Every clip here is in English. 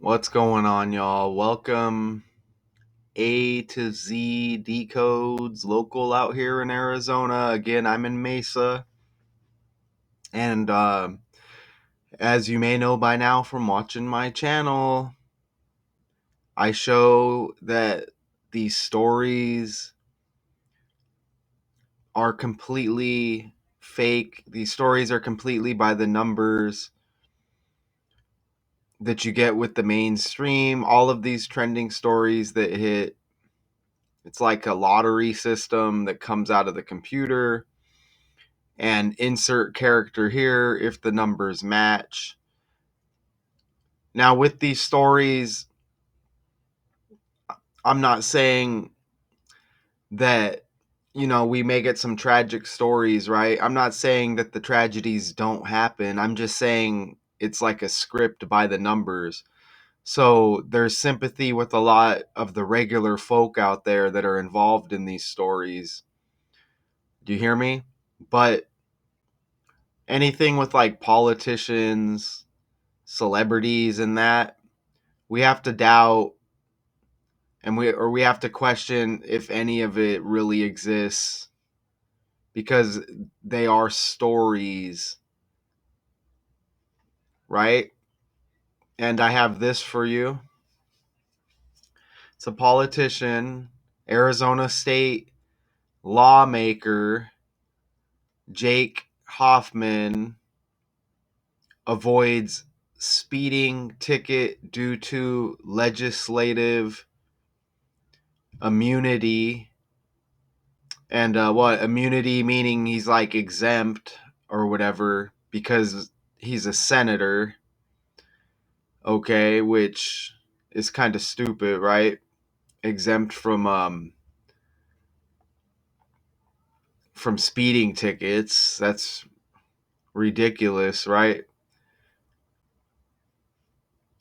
What's going on, y'all? Welcome A to Z Decodes local out here in Arizona. Again, I'm in Mesa. And as you may know by now from watching my channel, I show that these stories are completely fake. These stories are completely by the numbers that you get with the mainstream. All of these trending stories that hit, it's like a lottery system that comes out of the computer, and insert character here if the numbers match. Now, with these stories, I'm not saying that, we may get some tragic stories, right? I'm not saying that the tragedies don't happen. I'm just saying it's like a script by the numbers. So there's sympathy with a lot of the regular folk out there that are involved in these stories. Do you hear me? But anything with like politicians, celebrities, and that, we have to doubt, and we have to question if any of it really exists, because they are stories, right? And I have this for you. It's a politician, Arizona state lawmaker, Jake Hoffman, avoids speeding ticket due to legislative immunity. And what immunity, meaning he's like exempt or whatever because he's a senator. Okay, which is kind of stupid, right? Exempt from speeding tickets. That's ridiculous, right?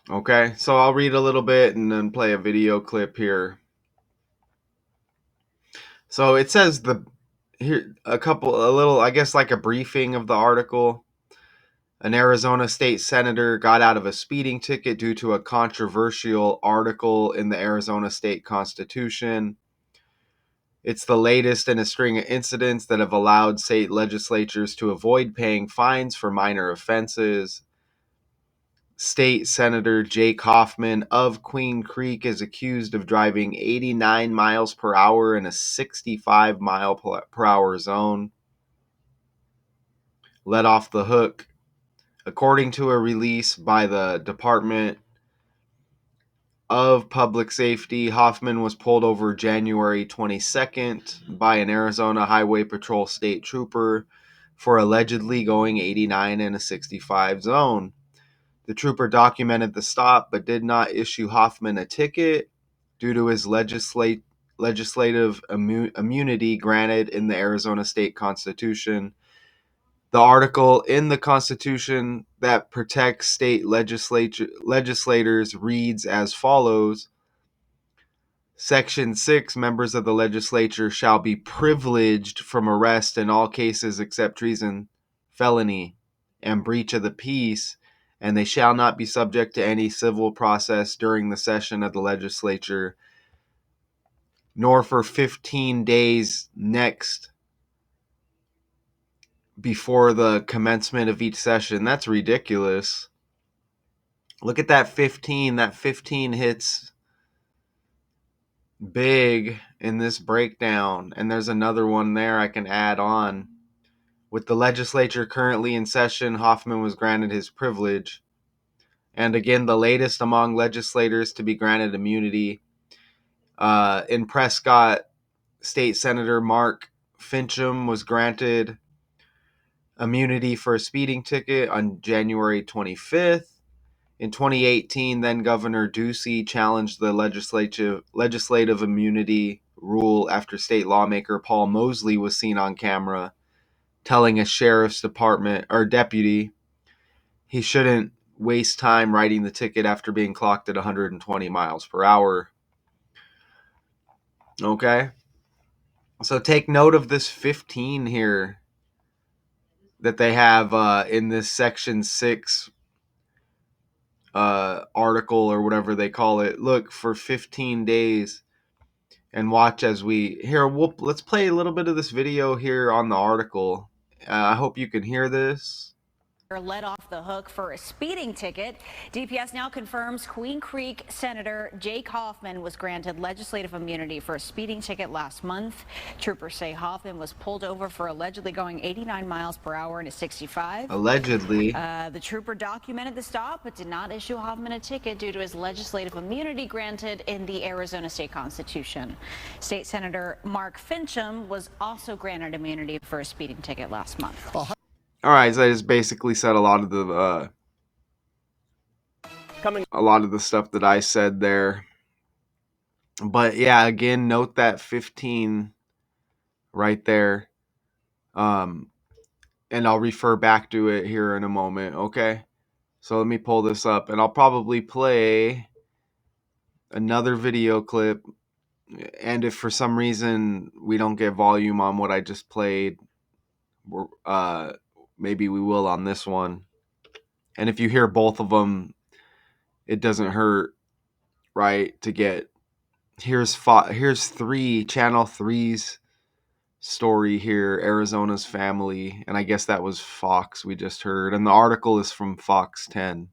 Okay, so I'll read a little bit and then play a video clip here. So it says a little, I guess, like a briefing of the article. An Arizona state senator got out of a speeding ticket due to a controversial article in the Arizona state constitution. It's the latest in a string of incidents that have allowed state legislatures to avoid paying fines for minor offenses. State Senator Jake Hoffman of Queen Creek is accused of driving 89 miles per hour in a 65 mile per hour zone. Let off the hook. According to a release by the Department of Public Safety, Hoffman was pulled over January 22nd by an Arizona Highway Patrol state trooper for allegedly going 89 in a 65 zone. The trooper documented the stop but did not issue Hoffman a ticket due to his legislative immunity granted in the Arizona state constitution. The article in the Constitution that protects state legislators reads as follows. Section 6, members of the legislature shall be privileged from arrest in all cases except treason, felony, and breach of the peace, and they shall not be subject to any civil process during the session of the legislature, nor for 15 days next before the commencement of each session. That's ridiculous. Look at that 15. That 15 hits big in this breakdown, and there's another one there I can add on. With the legislature currently in session, Hoffman was granted his privilege. And again, the latest among legislators to be granted immunity. In Prescott, State Senator Mark Fincham was granted immunity for a speeding ticket on January 25th. In 2018, then Governor Ducey challenged the legislative immunity rule after state lawmaker Paul Mosley was seen on camera telling a sheriff's department or deputy he shouldn't waste time writing the ticket after being clocked at 120 miles per hour. Okay? So take note of this 15 here that they have in this section 6 article or whatever they call it. Look for 15 days and watch as we here. Let's play a little bit of this video here on the article. I hope you can hear this. Let off the hook for a speeding ticket. DPS now confirms Queen Creek Senator Jake Hoffman was granted legislative immunity for a speeding ticket last month. Troopers say Hoffman was pulled over for allegedly going 89 miles per hour in a 65. Allegedly. The trooper documented the stop but did not issue Hoffman a ticket due to his legislative immunity granted in the Arizona state constitution. State Senator Mark Fincham was also granted immunity for a speeding ticket last month. All right, so I just basically said a lot of the stuff that I said there. But yeah, again, note that 15 right there. And I'll refer back to it here in a moment, okay? So let me pull this up, and I'll probably play another video clip. And if for some reason we don't get volume on what I just played, maybe we will on this one. And if you hear both of them, it doesn't hurt, right? To get here's Channel 3's story here, Arizona's family, and I guess that was Fox we just heard, and the article is from Fox 10.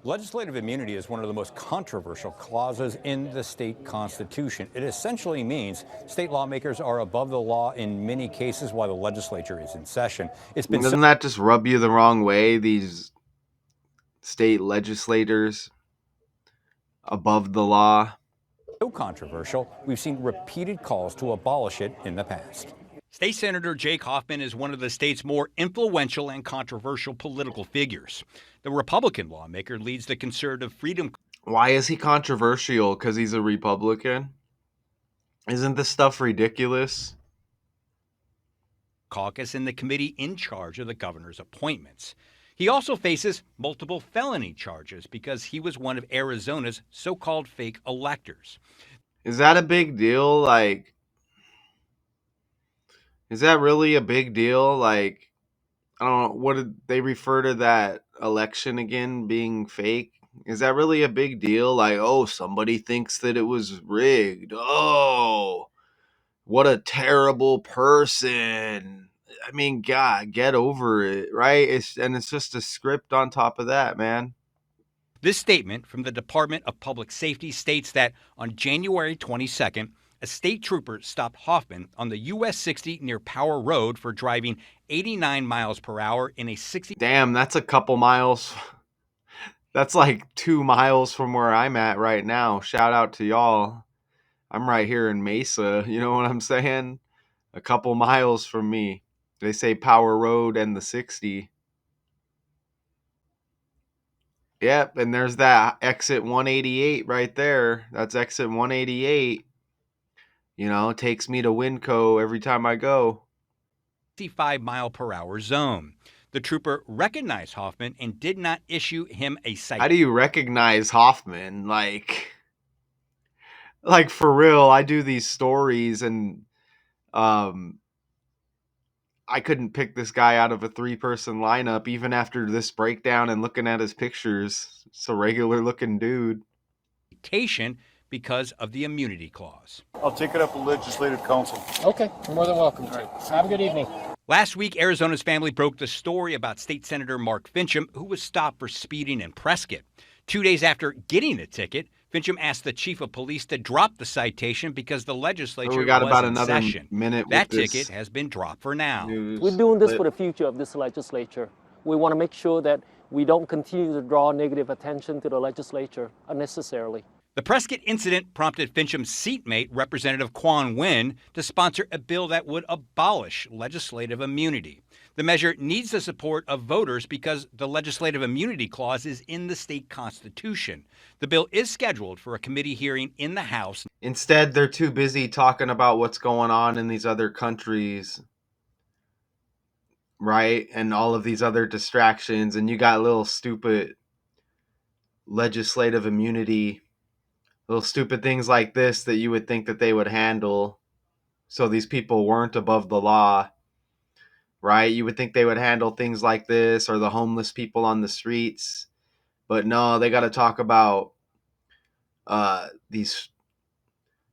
Legislative immunity is one of the most controversial clauses in the state constitution. It essentially means state lawmakers are above the law in many cases while the legislature is in session. Doesn't that just rub you the wrong way, these state legislators above the law? So controversial, we've seen repeated calls to abolish it in the past. State Senator Jake Hoffman is one of the state's more influential and controversial political figures. The Republican lawmaker leads the conservative Freedom. Why is he controversial? Because he's a Republican? Isn't this stuff ridiculous? Caucus in the committee in charge of the governor's appointments. He also faces multiple felony charges because he was one of Arizona's so-called fake electors. Is that a big deal? Like, is that really a big deal? Like, I don't know, what did they refer to that election again being fake? Is that really a big deal? Like, oh, somebody thinks that it was rigged. Oh, what a terrible person. I mean, God, get over it, right? It's just a script on top of that, man. This statement from the Department of Public Safety states that on January 22nd, a state trooper stopped Hoffman on the US 60 near Power Road for driving 89 miles per hour in a 60. Damn, that's a couple miles. That's like 2 miles from where I'm at right now. Shout out to y'all. I'm right here in Mesa. You know what I'm saying? A couple miles from me. They say Power Road and the 60. Yep, and there's that exit 188 right there. That's exit 188. You know, it takes me to Winco every time I go. 65-mile-per-hour zone. The trooper recognized Hoffman and did not issue him a citation. How do you recognize Hoffman? Like for real, I do these stories and I couldn't pick this guy out of a 3-person lineup even after this breakdown and looking at his pictures. It's a regular looking dude. Because of the immunity clause. I'll take it up with Legislative Council. Okay, you're more than welcome to. Have a good evening. Last week, Arizona's family broke the story about State Senator Mark Fincham, who was stopped for speeding in Prescott. 2 days after getting the ticket, Fincham asked the chief of police to drop the citation because the legislature we got was about in another session. minute. That ticket has been dropped for now. We're doing this for the future of this legislature. We want to make sure that we don't continue to draw negative attention to the legislature unnecessarily. The Prescott incident prompted Fincham's seatmate, Representative Quan Nguyen, to sponsor a bill that would abolish legislative immunity. The measure needs the support of voters because the legislative immunity clause is in the state constitution. The bill is scheduled for a committee hearing in the House. Instead, they're too busy talking about what's going on in these other countries, right? And all of these other distractions. And you got little stupid legislative immunity, little stupid things like this that you would think that they would handle so these people weren't above the law, right? You would think they would handle things like this, or the homeless people on the streets. But no, they got to talk about these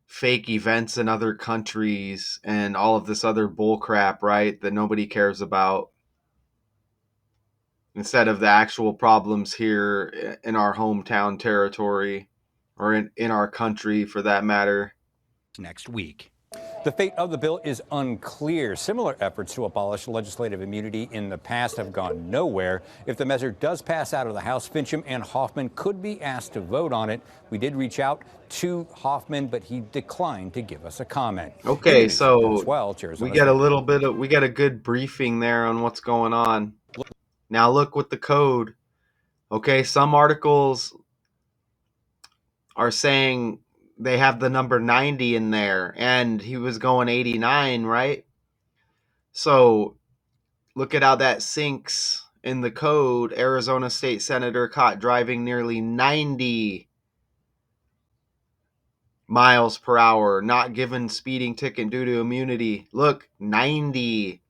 fake events in other countries and all of this other bull crap, right? That nobody cares about, instead of the actual problems here in our hometown territory, or in our country for that matter. Next week. The fate of the bill is unclear. Similar efforts to abolish legislative immunity in the past have gone nowhere. If the measure does pass out of the House, Fincham and Hoffman could be asked to vote on it. We did reach out to Hoffman, but he declined to give us a comment. Okay, so we get we get a good briefing there on what's going on. Now look with the code. Okay, some articles are saying they have the number 90 in there, and he was going 89, right? So look at how that syncs in the code. Arizona State Senator caught driving nearly 90 miles per hour, not given speeding ticket due to immunity. Look, 90.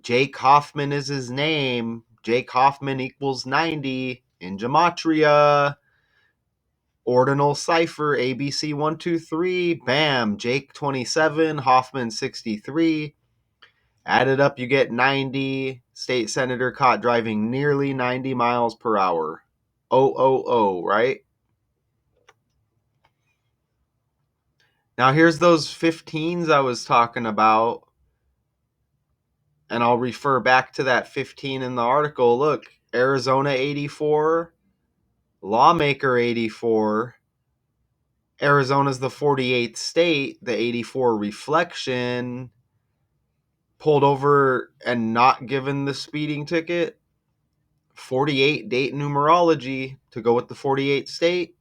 Jake Hoffman is his name. Jake Hoffman equals 90 in gematria. Ordinal cipher ABC 123. Bam. Jake 27, Hoffman 63. Added up, you get 90. State senator caught driving nearly 90 miles per hour. Oh, right? Now here's those 15s I was talking about. And I'll refer back to that 15 in the article. Look, Arizona 84, lawmaker 84. Arizona's the 48th state, the 84 reflection, pulled over and not given the speeding ticket. 48 date numerology to go with the 48th state.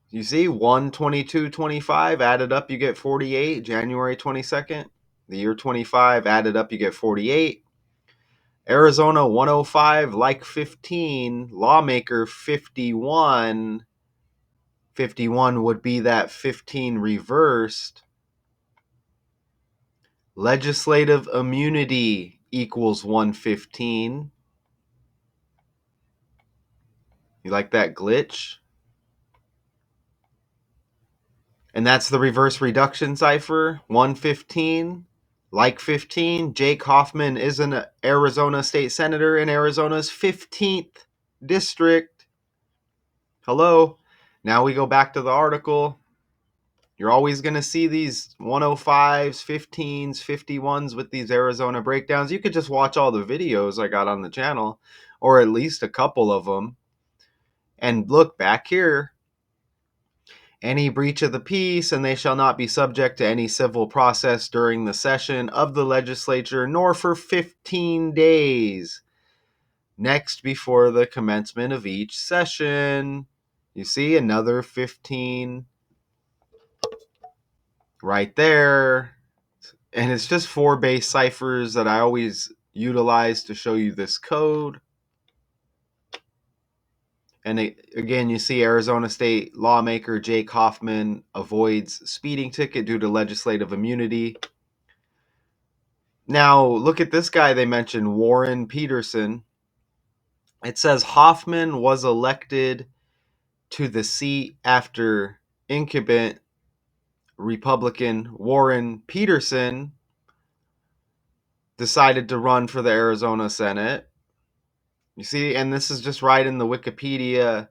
You see, 1/22/25 added up, you get 48. January 22nd, the year 25 added up, you get 48. Arizona 105, like 15, lawmaker 51. 51 would be that 15 reversed. Legislative immunity equals 115. You like that glitch? And that's the reverse reduction cipher, 115. Like 15, Jake Hoffman is an Arizona state senator in Arizona's 15th district. Hello. Now we go back to the article. You're always going to see these 105s, 15s, 51s with these Arizona breakdowns. You could just watch all the videos I got on the channel, or at least a couple of them. And look back here. Any breach of the peace, and they shall not be subject to any civil process during the session of the legislature, nor for 15 days next before the commencement of each session. You see, another 15 right there. And it's just 4 base ciphers that I always utilize to show you this code. And again, you see Arizona State lawmaker Jake Hoffman avoids speeding ticket due to legislative immunity. Now, look at this guy they mentioned, Warren Peterson. It says Hoffman was elected to the seat after incumbent Republican Warren Peterson decided to run for the Arizona Senate. You see, and this is just right in the Wikipedia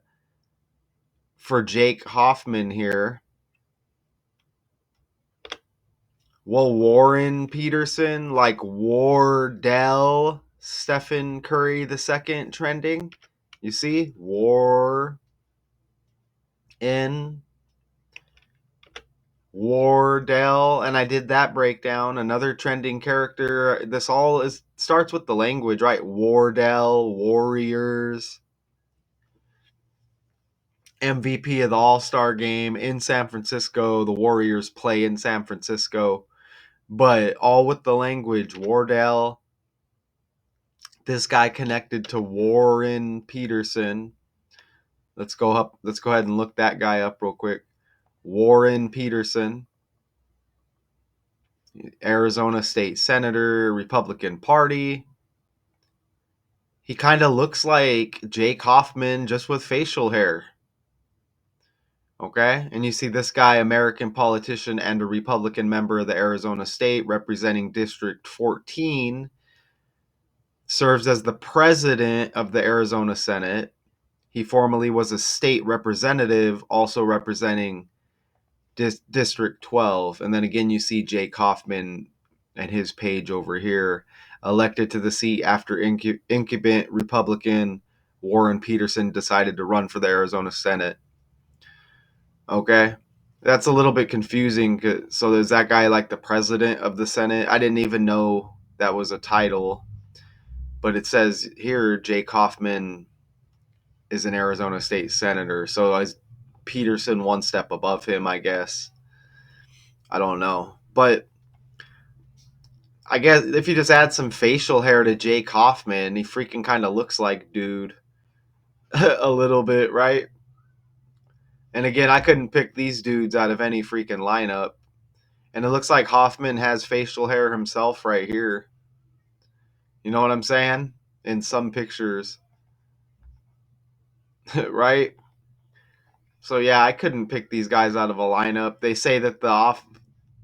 for Jake Hoffman here. Well, Warren Peterson, like Wardell Stephen Curry II trending. You see? Wardell. And I did that breakdown. Another trending character. This all starts with the language, right? Wardell, Warriors. MVP of the All-Star game in San Francisco. The Warriors play in San Francisco. But all with the language, Wardell. This guy connected to Warren Peterson. Let's go ahead and look that guy up real quick. Warren Peterson. Arizona State Senator, Republican Party. He kind of looks like Jake Hoffman just with facial hair. Okay? And you see this guy, American politician and a Republican member of the Arizona State representing District 14, serves as the president of the Arizona Senate. He formerly was a state representative, also representing District 12. And then again, you see Jake Hoffman and his page over here, elected to the seat after incumbent Republican Warren Peterson decided to run for the Arizona Senate. Okay. That's a little bit confusing. So is that guy like the president of the Senate? I didn't even know that was a title. But it says here Jake Hoffman is an Arizona State Senator. So is Peterson one step above him, I guess. I don't know. But I guess if you just add some facial hair to Jake Hoffman, he freaking kind of looks like dude. A little bit, right? And again, I couldn't pick these dudes out of any freaking lineup. And it looks like Hoffman has facial hair himself right here. You know what I'm saying? In some pictures. Right? So yeah, I couldn't pick these guys out of a lineup. They say that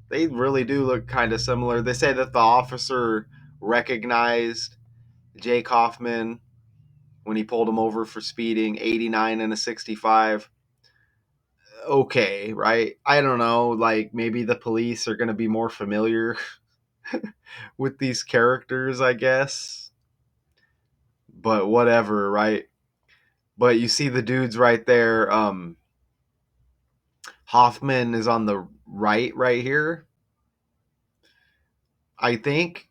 they really do look kind of similar. They say that the officer recognized Jake Hoffman when he pulled him over for speeding, 89 and a 65. Okay, right? I don't know. Like maybe the police are going to be more familiar with these characters, I guess. But whatever, right? But you see the dudes right there. Hoffman is on the right here, I think.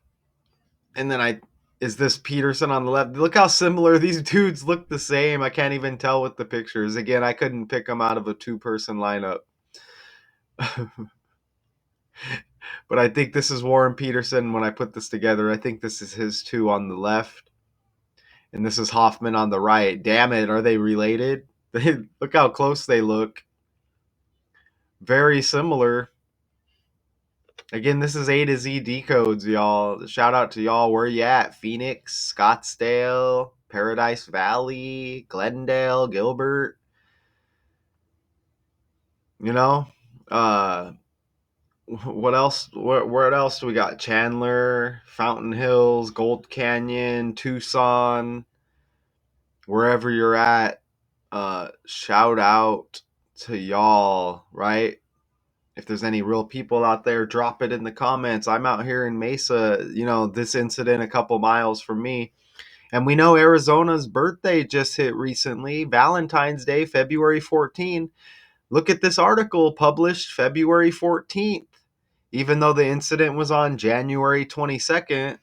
And then is this Peterson on the left? Look how similar these dudes look the same. I can't even tell with the pictures. Again, I couldn't pick them out of a two-person lineup. But I think this is Warren Peterson when I put this together. I think this is his two on the left. And this is Hoffman on the right. Damn it, are they related? Look how close they look. Very similar. Again, this is A to Z Decodes, y'all. Shout out to y'all. Where you at? Phoenix, Scottsdale, Paradise Valley, Glendale, Gilbert. You know? What else? Where else do we got? Chandler, Fountain Hills, Gold Canyon, Tucson, wherever you're at. Shout out to y'all, right? If there's any real people out there, drop it in the comments. I'm out here in Mesa, this incident a couple miles from me. And we know Arizona's birthday just hit recently, Valentine's Day, February 14th. Look at this article published February 14th. Even though the incident was on January 22nd,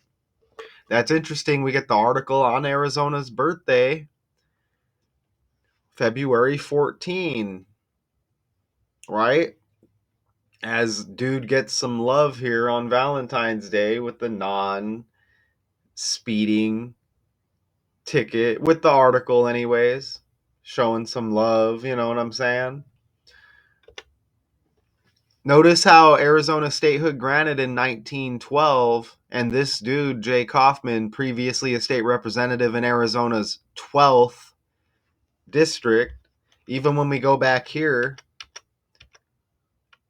that's interesting. We get the article on Arizona's birthday, February 14th, right? As dude gets some love here on Valentine's Day with the non-speeding ticket, with the article anyways, showing some love, you know what I'm saying? Notice how Arizona statehood granted in 1912, and this dude, Jake Hoffman, previously a state representative in Arizona's 12th district. Even when we go back here,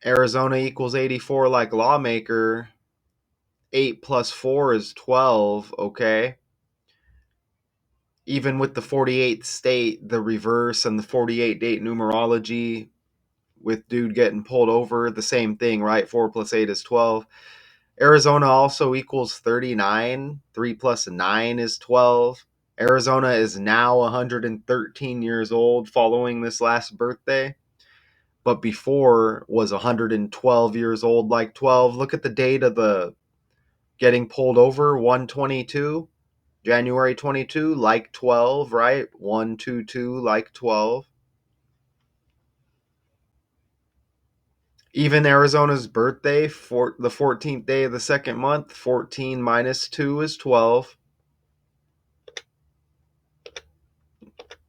Arizona equals 84 like lawmaker. 8 plus 4 is 12, okay? Even with the 48th state, the reverse and the 48 date numerology, with dude getting pulled over, the same thing, right? 4 plus 8 is 12. Arizona also equals 39. 3 plus 9 is 12. Arizona is now 113 years old following this last birthday, but before was 112 years old like 12. Look at the date of the getting pulled over, 122. January 22 like 12, right? 122 like 12. Even Arizona's birthday, for the 14th day of the second month, 14 minus 2 is 12.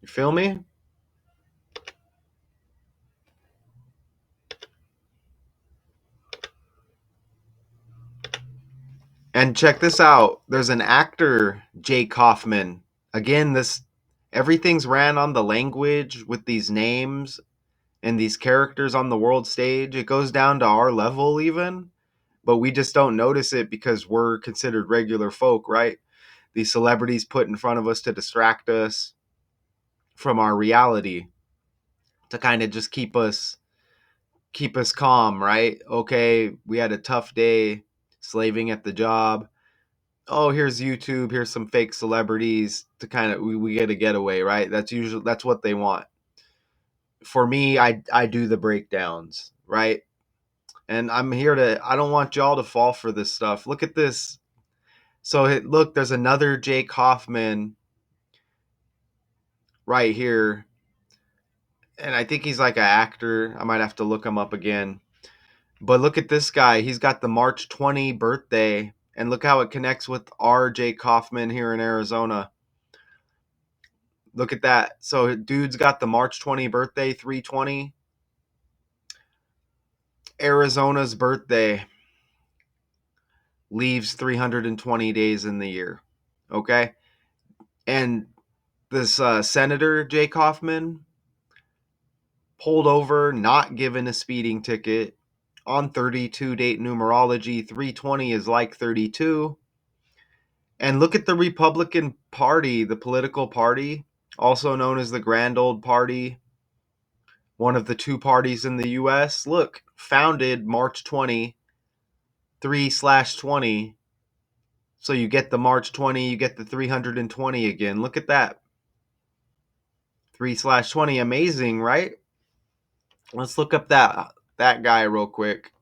You feel me? And check this out. There's an actor, Jake Hoffman. Again, everything's ran on the language with these names and these characters on the world stage. It goes down to our level even, but we just don't notice it because we're considered regular folk, right? These celebrities put in front of us to distract us from our reality, to kind of just keep us calm, right? Okay, we had a tough day slaving at the job. Oh, here's YouTube, here's some fake celebrities to kind of we get a getaway, right? That's what they want. For me, I do the breakdowns, right? And I don't want y'all to fall for this stuff. Look at this. So look, there's another Jake Hoffman right here. And I think he's like an actor. I might have to look him up again. But look at this guy. He's got the March 20 birthday. And look how it connects with our Jake Hoffman here in Arizona. Look at that. So dude's got the March 20 birthday, 320. Arizona's birthday leaves 320 days in the year. Okay? And this Senator Jake Hoffman pulled over, not given a speeding ticket on 32 date numerology. 320 is like 32. And look at the Republican Party, the political party, also known as the Grand Old Party, one of the two parties in the U.S. Look, founded March 20, 3/20. So you get the March 20, you get the 320 again. Look at that. 3/20. Amazing, right? Let's look up that guy real quick.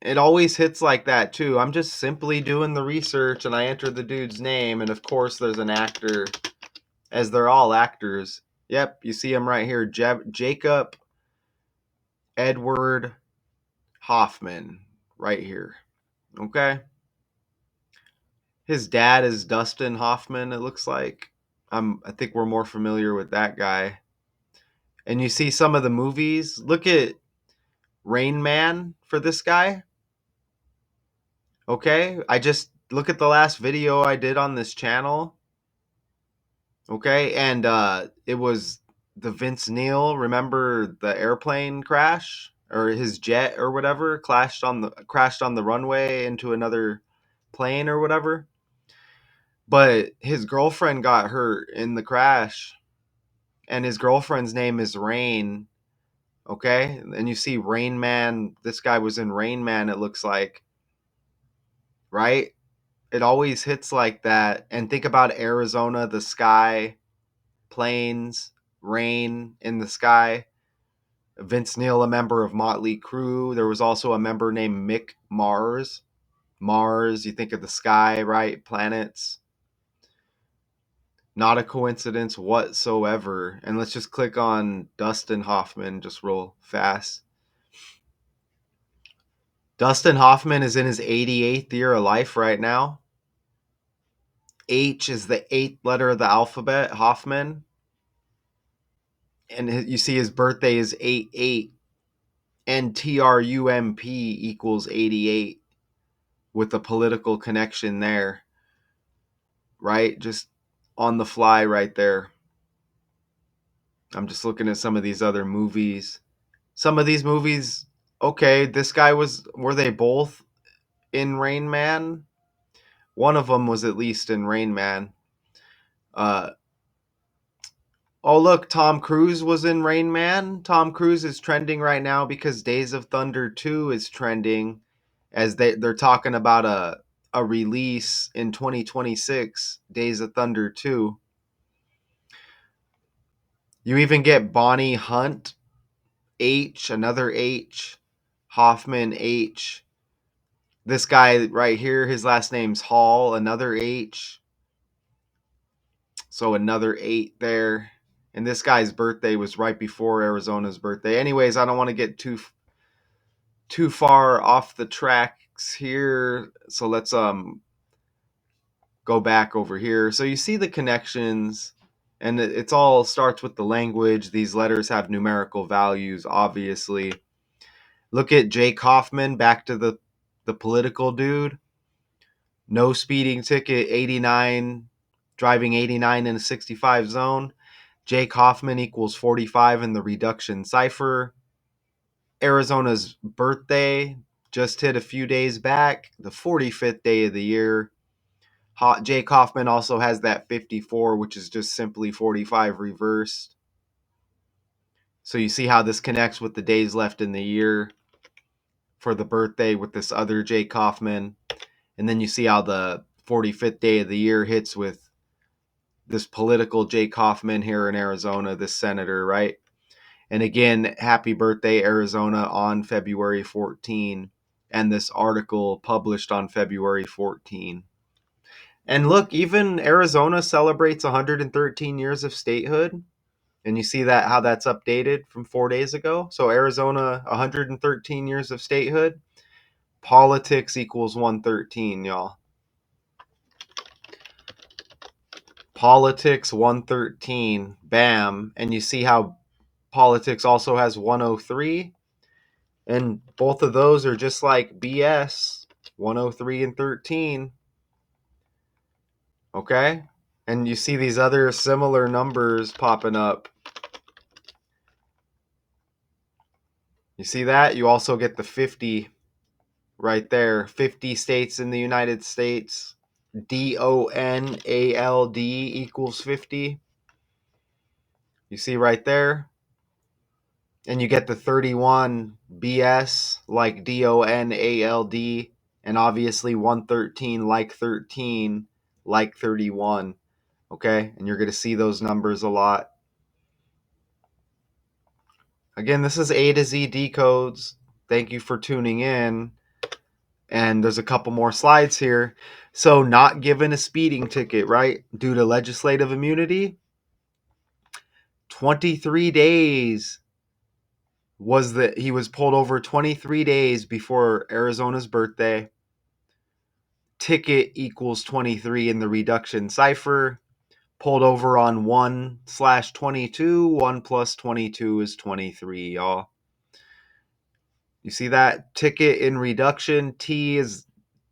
It always hits like that too. I'm just simply doing the research and I enter the dude's name, and of course there's an actor, as they're all actors. Yep, you see him right here, Jacob Edward Hoffman, right here. Okay. His dad is Dustin Hoffman, it looks like. I think we're more familiar with that guy. And you see some of the movies. Look at Rain Man for this guy. Okay, I just look at the last video I did on this channel. Okay, and it was the Vince Neil. Remember the airplane crash or his jet or whatever crashed on the runway into another plane or whatever. But his girlfriend got hurt in the crash, and his girlfriend's name is Rain. Okay, and you see Rain Man. This guy was in Rain Man. It looks like, right? It always hits like that. And think about Arizona, the sky, planes, rain in the sky. Vince Neil, a member of Motley Crue. There was also a member named Mick Mars. Mars, you think of the sky, right? Planets. Not a coincidence whatsoever. And let's just click on Dustin Hoffman just real fast. Dustin Hoffman is in his 88th year of life right now. H is the 8th letter of the alphabet, Hoffman. And you see his birthday is 8/8. And TRUMP equals 88 with a political connection there, right? Just on the fly right there. I'm just looking at some of these other movies. Some of these movies, okay, were they both in Rain Man? One of them was at least in Rain Man. Oh, look, Tom Cruise was in Rain Man. Tom Cruise is trending right now because Days of Thunder 2 is trending, as they're talking about a release in 2026, Days of Thunder 2. You even get Bonnie Hunt, H, another H, Hoffman, H. This guy right here, his last name's Hall, another H. So another 8 there. And this guy's birthday was right before Arizona's birthday. Anyways, I don't want to get too far off the tracks here. So let's go back over here. So you see the connections, and it's all starts with the language. These letters have numerical values, obviously. Look at Jake Hoffman, back to the political dude. No speeding ticket, 89, driving 89 in a 65 zone. Jake Hoffman equals 45 in the reduction cipher. Arizona's birthday just hit a few days back, the 45th day of the year. Jake Hoffman also has that 54, which is just simply 45 reversed. So you see how this connects with the days left in the year for the birthday with this other Jake Hoffman. And then you see how the 45th day of the year hits with this political Jake Hoffman here in Arizona, this senator, right? And again, happy birthday, Arizona, on February 14. And this article published on February 14. And look, even Arizona celebrates 113 years of statehood. And you see that how that's updated from 4 days ago. So Arizona, 113 years of statehood. Politics equals 113, y'all. Politics 113, bam. And you see how politics also has 103. And both of those are just like BS, 103 and 13. Okay? And you see these other similar numbers popping up. You see that? You also get the 50 right there. 50 states in the United States. DONALD equals 50. You see right there? And you get the 31 BS like DONALD. And obviously 113 like 13 like 31. Okay? And you're going to see those numbers a lot. Again, this is A to Z decodes. Thank you for tuning in. And there's a couple more slides here. So, not given a speeding ticket, right? Due to legislative immunity. 23 days was that he was pulled over 23 days before Arizona's birthday. Ticket equals 23 in the reduction cipher. Pulled over on 1/22. 1 plus 22 is 23, y'all. You see that? Ticket in reduction. T is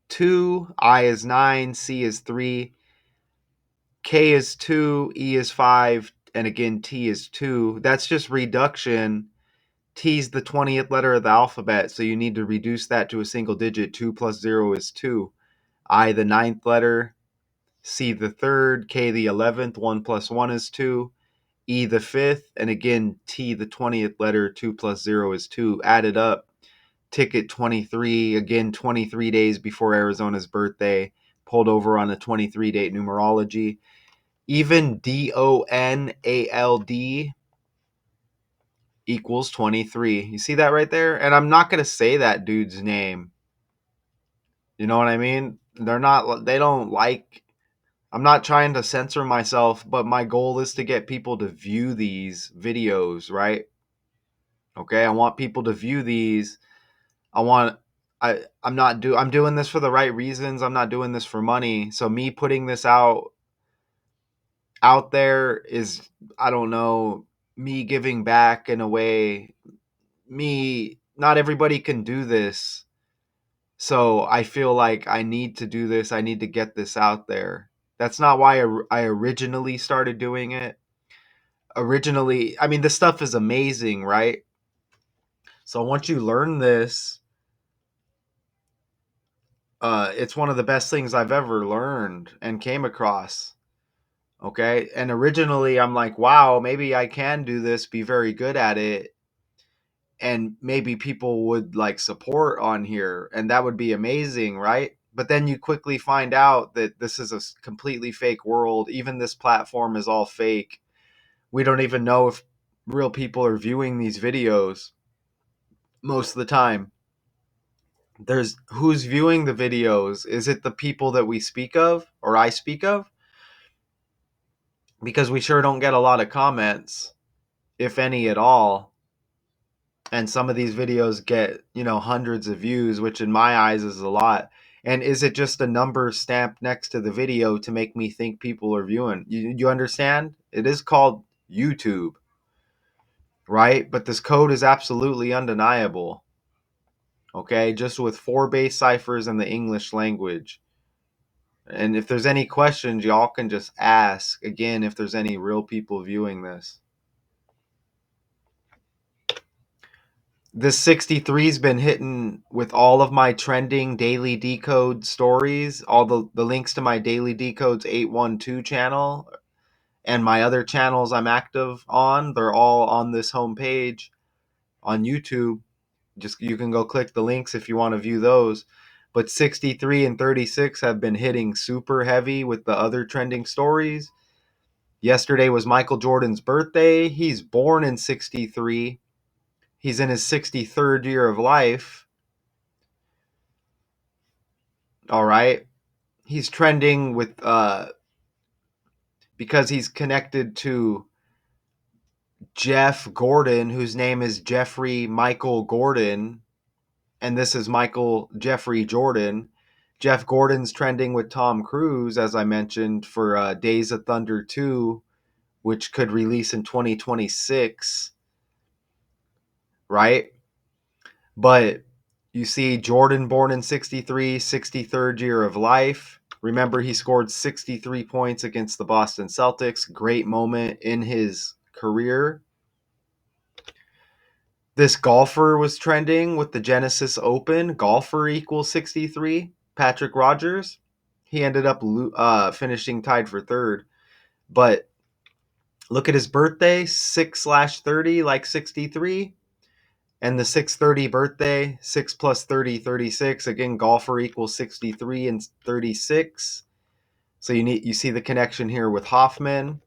2, I is 9, C is 3, K is 2, E is 5, and again, T is 2. That's just reduction. T is the 20th letter of the alphabet, so you need to reduce that to a single digit. 2 plus 0 is 2. I, the 9th letter, C, the 3rd, K, the 11th, 1 plus 1 is 2, E, the 5th, and again, T, the 20th letter, 2 plus 0 is 2. Added up, ticket 23, again, 23 days before Arizona's birthday, pulled over on a 23 date numerology. Even DONALD equals 23. You see that right there? And I'm not going to say that dude's name. You know what I mean? They don't like, I'm not trying to censor myself, but my goal is to get people to view these videos, right? Okay, I want people to view these. I'm doing this for the right reasons. I'm not doing this for money. So me putting this out there is, I don't know, me giving back in a way. Not everybody can do this. So I feel like I need to do this. I need to get this out there. That's not why I originally started doing it. Originally, I mean, this stuff is amazing, right? So once you learn this, it's one of the best things I've ever learned and came across. Okay. And originally I'm like, wow, maybe I can do this, be very good at it. And maybe people would like support on here and that would be amazing, right? But then you quickly find out that this is a completely fake world. Even this platform is all fake. We don't even know if real people are viewing these videos most of the time. There's who's viewing the videos? Is it the people that we speak of or I speak of? Because we sure don't get a lot of comments, if any at all. And some of these videos get, hundreds of views, which in my eyes is a lot. And is it just a number stamped next to the video to make me think people are viewing? You understand? It is called YouTube, right? But this code is absolutely undeniable. Okay, just with 4 base ciphers in the English language. And if there's any questions, y'all can just ask. Again, if there's any real people viewing this. This 63's been hitting with all of my trending daily decode stories. All the links to my daily decodes 812 channel and my other channels I'm active on, they're all on this homepage on YouTube. Just you can go click the links if you want to view those. But 63 and 36 have been hitting super heavy with the other trending stories. Yesterday was Michael Jordan's birthday. He's born in 63. He's in his 63rd year of life. All right. He's trending with because he's connected to Jeff Gordon, whose name is Jeffrey Michael Gordon, and this is Michael Jeffrey Jordan. Jeff Gordon's trending with Tom Cruise, as I mentioned, for Days of Thunder 2, which could release in 2026, right? But you see Jordan born in 63, 63rd year of life. Remember, he scored 63 points against the Boston Celtics. Great moment in his career. This golfer was trending with the Genesis Open. Golfer equals 63. Patrick Rogers. He ended up finishing tied for third. But look at his birthday, 6/30, like 63. And the 630 birthday, 6 plus 30, 36. Again, golfer equals 63 and 36. So you see the connection here with Hoffman.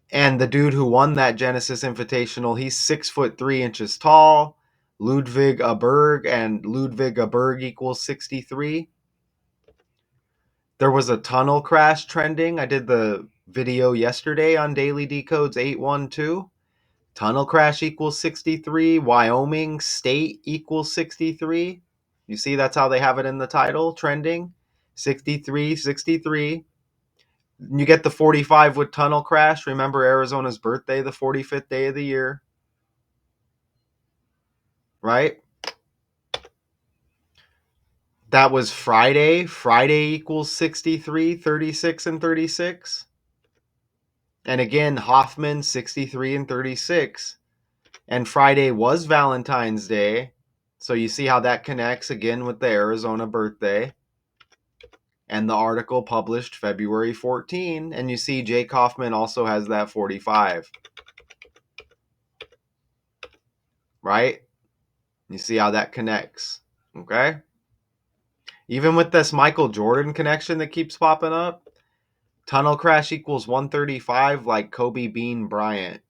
And the dude who won that Genesis Invitational, he's 6'3" tall. Ludwig Aberg, and Ludwig Aberg equals 63. There was a tunnel crash trending. I did the video yesterday on Daily Decodes 812. Tunnel crash equals 63. Wyoming state equals 63. You see, that's how they have it in the title, trending. 63, 63. You get the 45 with tunnel crash. Remember Arizona's birthday, the 45th day of the year. Right? That was Friday. Friday equals 63, 36, and 36. And again, Hoffman, 63 and 36. And Friday was Valentine's Day. So you see how that connects again with the Arizona birthday. And the article published February 14. And you see Jake Hoffman also has that 45. Right? You see how that connects. Okay? Even with this Michael Jordan connection that keeps popping up, tunnel crash equals 135 like Kobe Bean Bryant.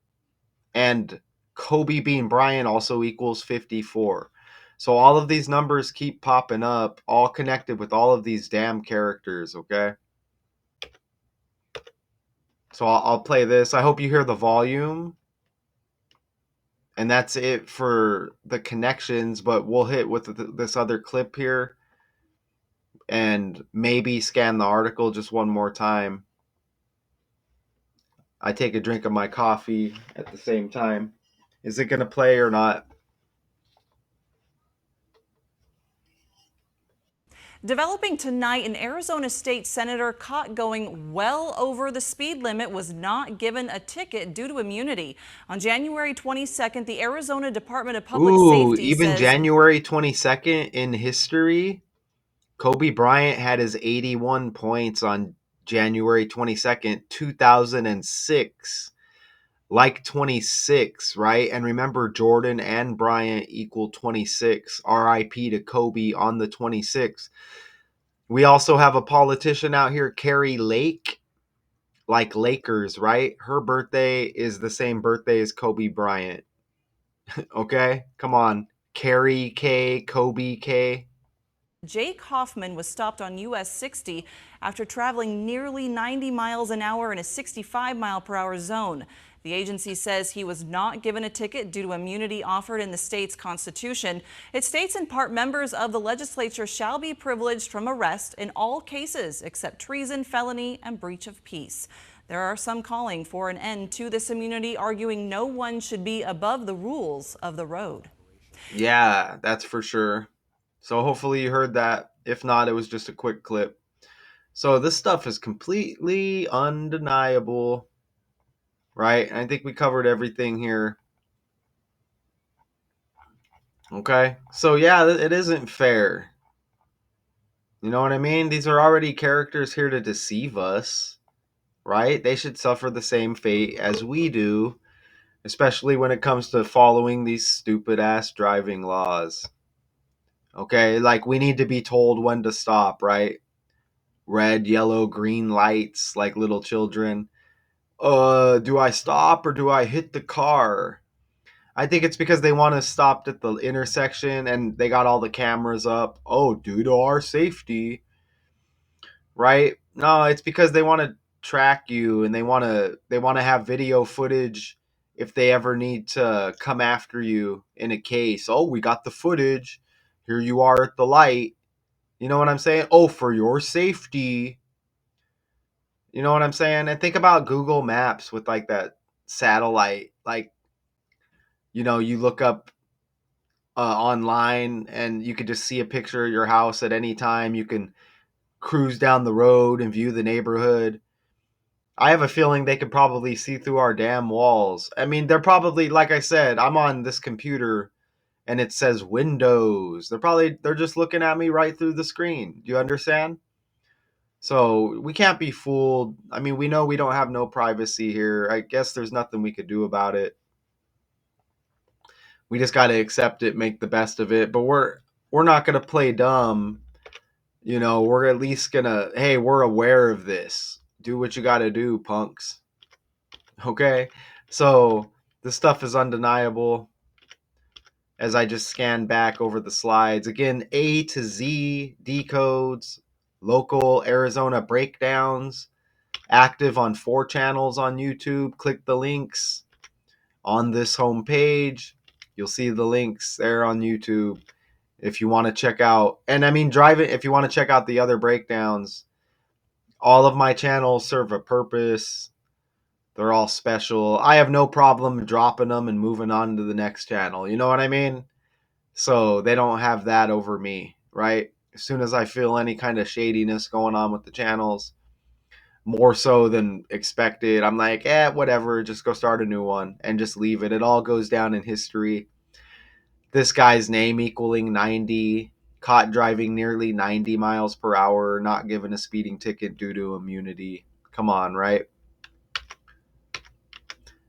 And Kobe Bean Bryant also equals 54. So all of these numbers keep popping up, all connected with all of these damn characters, okay? So I'll play this. I hope you hear the volume. And that's it for the connections, but we'll hit with this other clip here and maybe scan the article just one more time. I take a drink of my coffee at the same time. Is it going to play or not? Developing tonight, an Arizona state senator caught going well over the speed limit was not given a ticket due to immunity. On January 22nd, the Arizona Department of Public Safety Even says January 22nd in history, Kobe Bryant had his 81 points on January 22nd, 2006. Like 26, right? And remember, Jordan and Bryant equal 26. RIP to Kobe on the 26th. We also have a politician out here, Carrie Lake, like Lakers, right? Her birthday is the same birthday as Kobe Bryant. Okay? Come on. Carrie K, Kobe K. Jake Hoffman was stopped on US 60 after traveling nearly 90 miles an hour in a 65-mile-per-hour zone. The agency says he was not given a ticket due to immunity offered in the state's constitution. It states in part members of the legislature shall be privileged from arrest in all cases except treason, felony, and breach of peace. There are some calling for an end to this immunity, arguing no one should be above the rules of the road. Yeah, that's for sure. So hopefully you heard that. If not, it was just a quick clip. So this stuff is completely undeniable, right? I think we covered everything here. Okay. So yeah, it isn't fair. You know what I mean? These are already characters here to deceive us, right? They should suffer the same fate as we do, especially when it comes to following these stupid ass driving laws. Okay? Like we need to be told when to stop, right? Red, yellow, green lights like little children. Do I stop or do I hit the car? I think it's because they want to stop at the intersection and they got all the cameras up. Oh, due to our safety, right? No, it's because they want to track you and they want to have video footage if they ever need to come after you in a case. Oh, we got the footage. Here you are at the light. You know what I'm saying? Oh, for your safety. You know what I'm saying? And think about Google Maps with like that satellite. Like, you look up online and you could just see a picture of your house at any time. You can cruise down the road and view the neighborhood. I have a feeling they could probably see through our damn walls. I mean, they're probably, like I said, I'm on this computer and it says Windows. They're just looking at me right through the screen. Do you understand? So we can't be fooled. I mean, we know we don't have no privacy here. I guess there's nothing we could do about it. We just got to accept it, make the best of it. But we're not going to play dumb. We're at least going to, hey, we're aware of this. Do what you got to do, punks. Okay? So, this stuff is undeniable as I just scan back over the slides. Again, A to Z decodes, local Arizona breakdowns, active on 4 channels on YouTube. Click the links on this homepage. You'll see the links there on YouTube if you want to check out. And I mean, if you want to check out the other breakdowns. All of my channels serve a purpose. They're all special. I have no problem dropping them and moving on to the next channel. You know what I mean? So they don't have that over me, right? As soon as I feel any kind of shadiness going on with the channels, more so than expected, I'm like, whatever, just go start a new one and just leave it. It all goes down in history. This guy's name equaling 90, caught driving nearly 90 miles per hour, not given a speeding ticket due to immunity. Come on, right?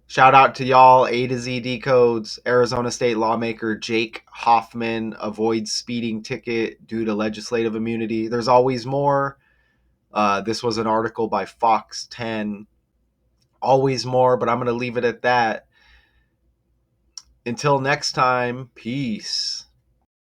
Shout out to y'all. A to Z decodes. Arizona State lawmaker Jake Hoffman avoids speeding ticket due to legislative immunity. There's always more. This was an article by Fox 10. Always more, but I'm going to leave it at that. Until next time, peace.